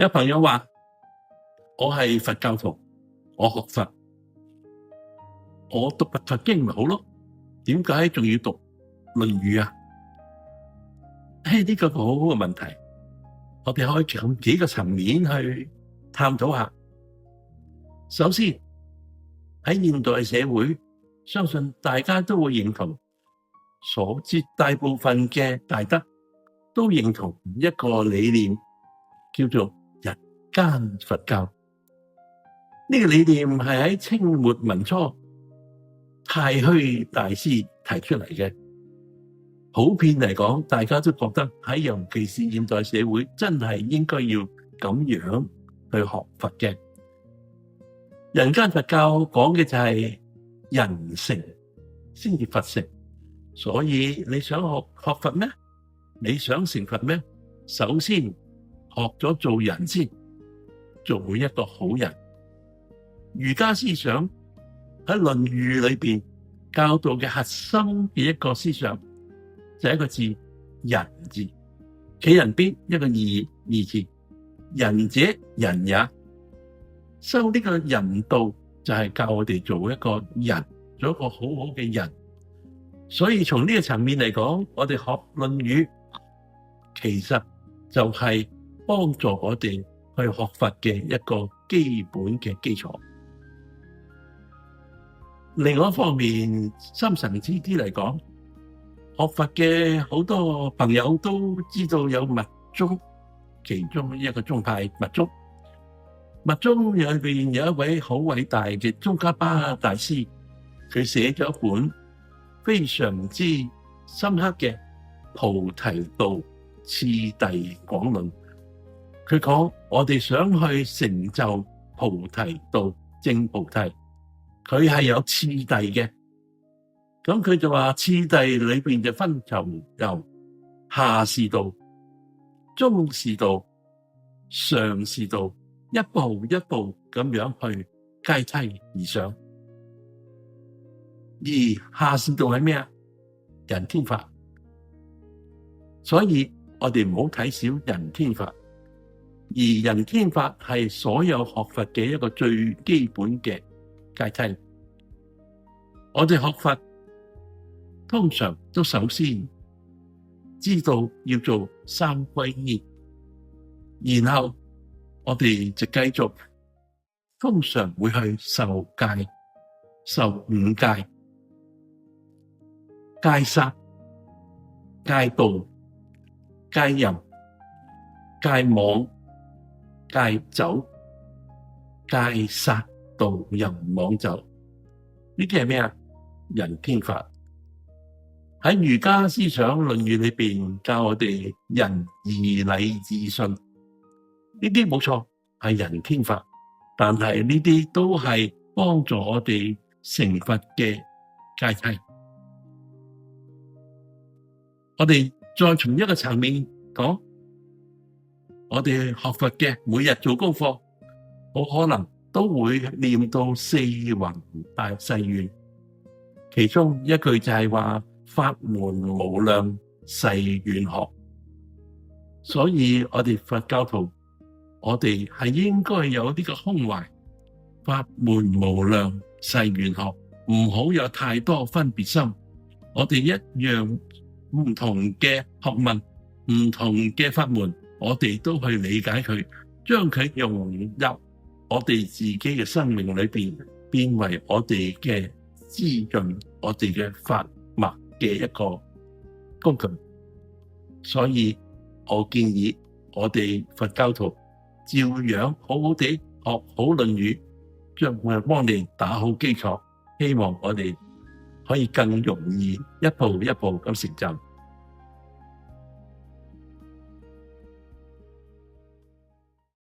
有朋友話我係佛教徒，我學佛，我讀佛經咪好咯，點解仲要讀論語啊？呢個好好嘅問題，我哋可以從幾個層面去探討下。首先喺現代社會，相信大家都會認同，絕大部分嘅大德都認同一個理念，叫做人間佛教。呢個理念係喺清末民初太虛大師提出嚟嘅。普遍嚟講，大家都覺得喺尤其是現代社會，真係應該要咁樣去學佛嘅。人間佛教講嘅就係人成先至佛成，所以你想學佛咩？你想成佛咩？首先學咗做人先，做一個好人。儒家思想喺《論語》裏邊教導嘅核心嘅一個思想，就係一個字，仁字，企人邊一個義字，仁者仁也。修呢個仁道就係教我哋做一個人，做一個好好嘅人。所以從呢個層面嚟講，我哋學《論語》其實就係幫助我哋去學佛嘅一個基本嘅基礎。另外一方面，深層次啲嚟講，學佛嘅好多朋友都知道有密宗，其中一個宗派密宗。密宗裏邊有一位好偉大嘅宗喀巴大師，佢寫咗一本非常之深刻嘅《菩提道次第廣論》。佢講我哋想去成就菩提道證菩提，佢係有次第嘅。咁佢就話次第裏邊就分由下士道、中士道、上士道，一步一步咁樣去階梯而上。而下士道係咩啊？人天法。所以我哋唔好睇小人天法，而人天法係所有學佛嘅一個最基本嘅階梯。我哋學佛通常都首先知道要做三皈依，然後我哋就繼續通常會去受戒、受五戒、戒殺、戒盜、戒淫、戒妄、戒酒、戒殺盜淫妄酒。呢啲係咩啊？人天法。喺儒家思想《論語》裏邊教我哋仁義禮智信，呢啲冇錯係人天法，但係呢啲都係幫助我哋成佛嘅階梯。我哋再從一個層面講，我哋學佛嘅每日做功課，好可能都會念到四弘大誓願，其中一句就係話法門無量誓願學。所以我哋佛教徒，我哋係應該有呢個胸懷，法門無量誓願學，唔好有太多分別心。我哋一樣唔同嘅學問，唔同嘅法門，我哋都去理解佢，將佢融入我哋自己嘅生命裏邊，變為我哋嘅滋潤我哋嘅法脈嘅一個工具。所以我建議我哋佛教徒照樣好好地學好《論語》，將會幫你打好基礎，希望我哋可以更容易一步一步咁成就。